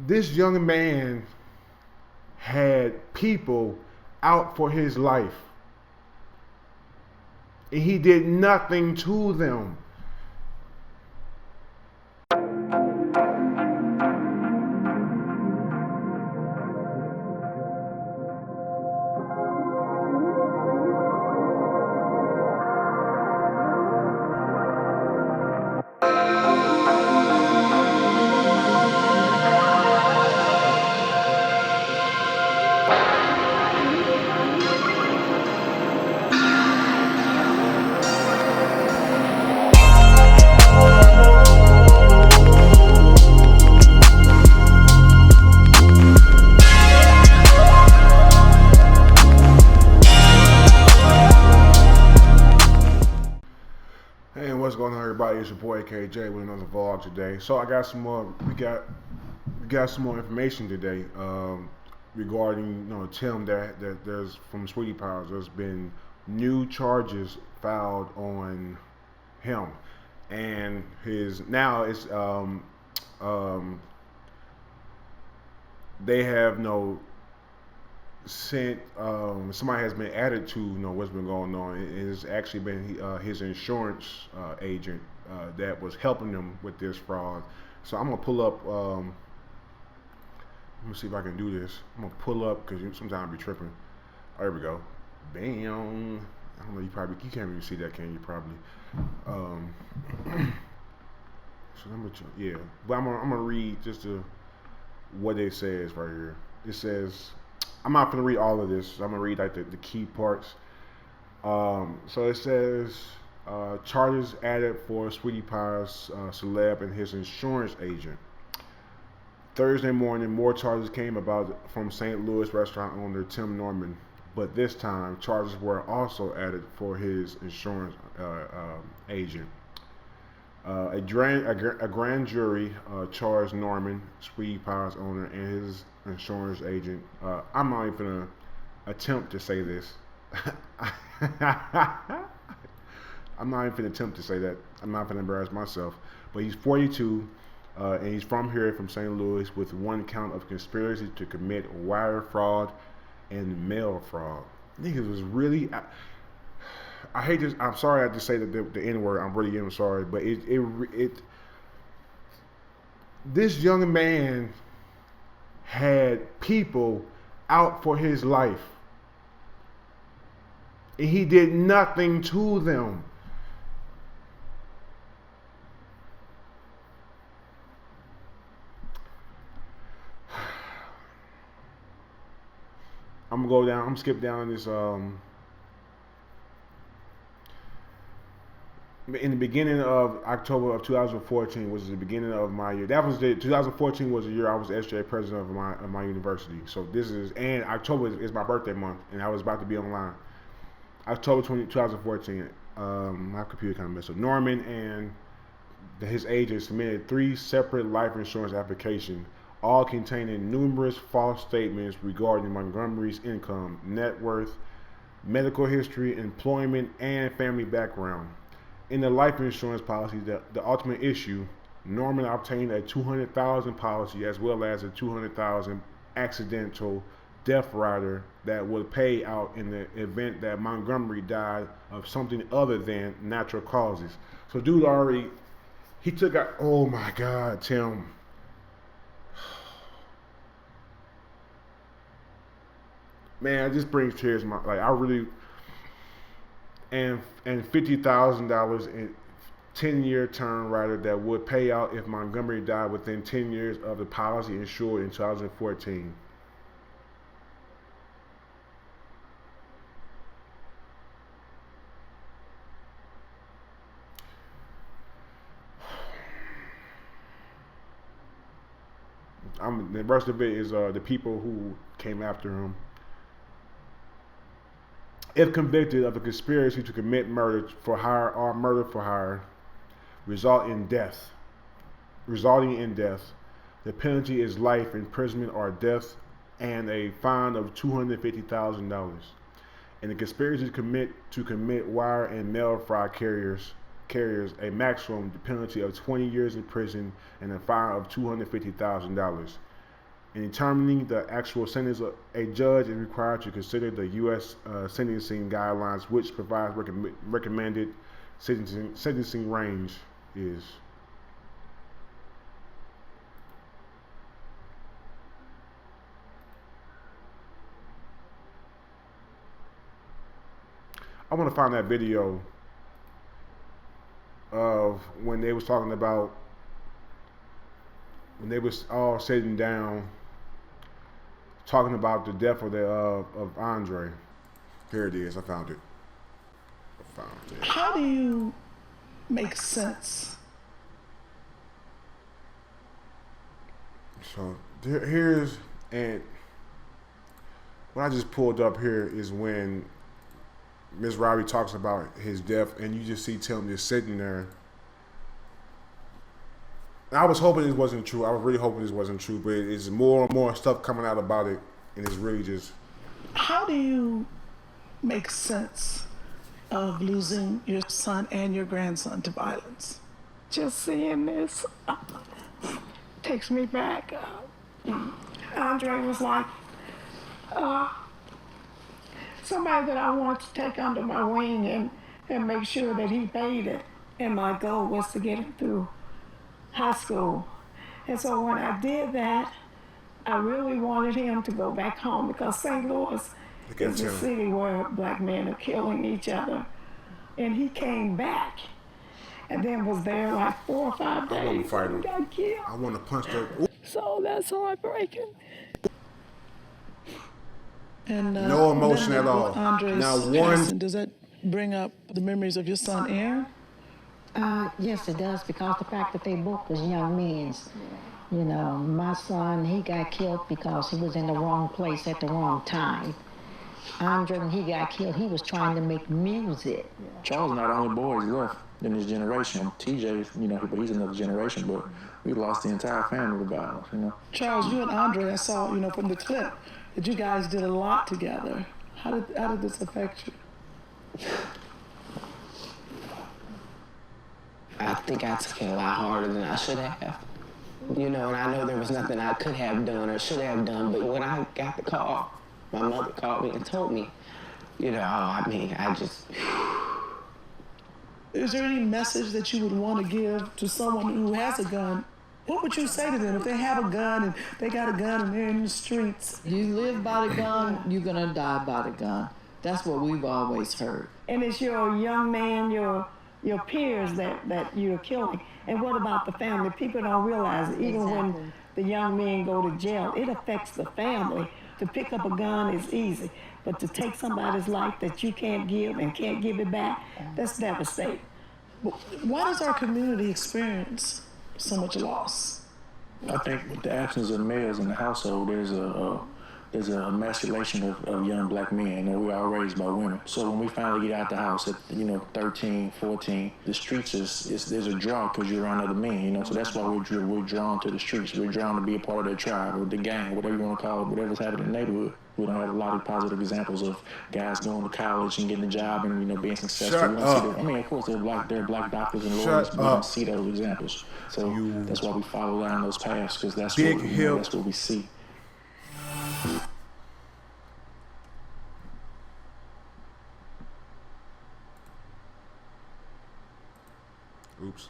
This young man had people out for his life, and he did nothing to them. Hey, what's going on, everybody? It's your boy KJ with another vlog today. So I got some more. We got some more information today regarding Tim that there's from Sweetie Pies. There's been new charges filed on him, and his now it's um, they have sent somebody has been added to what's been going on. It has actually been his insurance agent that was helping them with this fraud. So I'm gonna pull up. Let me see if I can do this. I'm gonna pull up because sometimes I be tripping. Oh, there we go. Bam. I don't know. You can't even see that, can you? Probably. Um, so yeah. But I'm gonna read just what it says right here. It says, I'm not gonna read all of this. I'm gonna read like the key parts. So it says charges added for Sweetie Pie's Celeb and his insurance agent. Thursday morning, more charges came about from St. Louis restaurant owner Tim Norman, but this time charges were also added for his insurance agent. A grand jury charged Norman, Sweetie Pie's owner, and his insurance agent. I'm not even gonna attempt to say this. I'm not even gonna attempt to say that. I'm not gonna embarrass myself. But he's 42, and he's from here, from St. Louis, with one count of conspiracy to commit wire fraud and mail fraud. Niggas was really. I hate this. I'm sorry I had to say the N word. I'm really sorry, but this young man had people out for his life, and he did nothing to them. I'm gonna go down. I'm gonna skip down this. In the beginning of October of 2014 was the beginning of my year. That was 2014 was the year I was SJ president of my university. So this is, and October is my birthday month, and I was about to be online. October 2014. My computer kind of messed up. Norman and his agent submitted 3 separate life insurance applications, all containing numerous false statements regarding Montgomery's income, net worth, medical history, employment, and family background. In the life insurance policy, the ultimate issue, Norman obtained a $200,000 policy as well as a $200,000 accidental death rider that would pay out in the event that Montgomery died of something other than natural causes. So dude already, he took out, oh my God, Tim. Man, it just brings tears to my, like I really, and $50,000 in 10-year term rider that would pay out if Montgomery died within 10 years of the policy insured in 2014. The rest of it is the people who came after him. If convicted of a conspiracy to commit murder for hire or murder for hire, resulting in death, the penalty is life imprisonment or death, and a fine of $250,000. And the conspiracy to commit wire and mail fraud carriers a maximum penalty of 20 years in prison and a fine of $250,000. In determining the actual sentence, a judge is required to consider the U.S. Sentencing guidelines, which provides recommended sentencing range is. I want to find that video of when they was talking about when they was all sitting down talking about the death of Andre. Here it is. I found it. How do you make sense? So here's, and what I just pulled up here is when Ms. Robbie talks about his death, and you just see Tim just sitting there. And I was hoping this wasn't true. I was really hoping this wasn't true, but it's more and more stuff coming out about it, and it's really just. How do you make sense of losing your son and your grandson to violence? Just seeing this takes me back. Andre was like somebody that I wanted to take under my wing and make sure that he made it. And my goal was to get him through high school. And so when I did that, I really wanted him to go back home because St. Louis is a city where black men are killing each other. And he came back and then was there like 4 or 5 days. I want to fight him. Got killed. I want to punch that. So that's heartbreaking. And no emotion at all. Andre's now one. Does that bring up the memories of your son Aaron? Yes, it does, because the fact that they both was young men. You know, my son, he got killed because he was in the wrong place at the wrong time. Andre, when he got killed, he was trying to make music. Charles not the only boys left in this generation. TJ, you know, but he's another generation, but we lost the entire family to violence, you know. Charles, you and Andre, I saw, you know, from the clip, that you guys did a lot together. How did this affect you? I think I took it a lot harder than I should have. You know, and I know there was nothing I could have done or should have done, but when I got the call, my mother called me and told me, you know, I just... Is there any message that you would want to give to someone who has a gun? What would you say to them if they have a gun and they got a gun and they're in the streets? You live by the gun, you're gonna die by the gun. That's what we've always heard. And it's your young man, your peers that you're killing. And what about the family? People don't realize it. Even when the young men go to jail, it affects the family. To pick up a gun is easy, but to take somebody's life that you can't give and can't give it back, that's devastating. Why does our community experience so much loss? I think with the absence of males in the household, there's a emasculation of young black men, and we're all raised by women. So when we finally get out the house at, 13, 14, the streets there's a draw because you're around other men, so that's why we're drawn to the streets. We're drawn to be a part of their tribe or the gang, whatever you want to call it, whatever's happening in the neighborhood. We don't have a lot of positive examples of guys going to college and getting a job and being successful. Of course, there are black doctors and lawyers, but we don't see those examples. So that's why we follow down those paths, because that's what we see. Oops,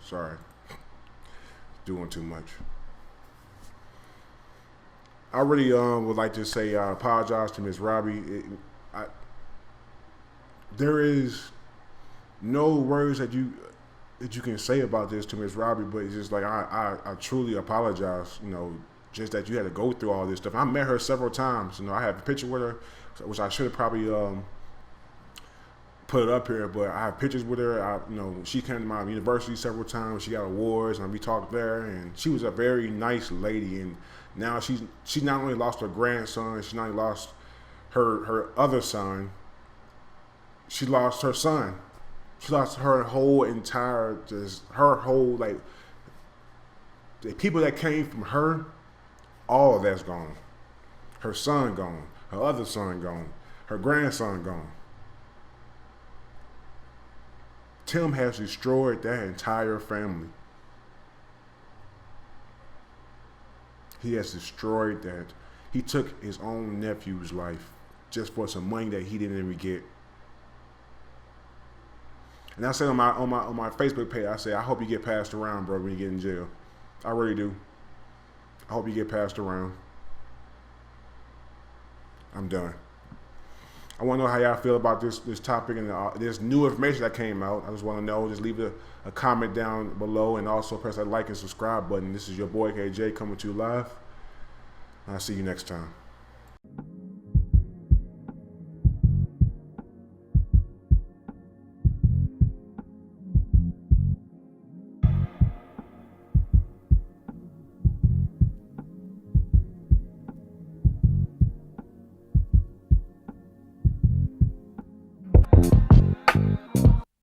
sorry, doing too much. I really would like to say I apologize to Ms. Robbie. There is no words that you can say about this to Ms. Robbie, but it's just like I truly apologize. Just that you had to go through all this stuff. I met her several times. I have a picture with her, which I should have probably put it up here, but I have pictures with her. She came to my university several times. She got awards, and we talked there. And she was a very nice lady. And now she not only lost her grandson, she not only lost her other son. She lost her son. She lost her whole entire, the people that came from her. All of that's gone. Her son gone. Her other son gone. Her grandson gone. Tim has destroyed that entire family. He has destroyed that. He took his own nephew's life just for some money that he didn't even get. And I said on my Facebook page, I say, I hope you get passed around, bro, when you get in jail. I really do. I hope you get passed around. I'm done. I want to know how y'all feel about this topic and this new information that came out. I just want to know. Just leave a comment down below and also press that like and subscribe button. This is your boy KJ coming to you live. I'll see you next time.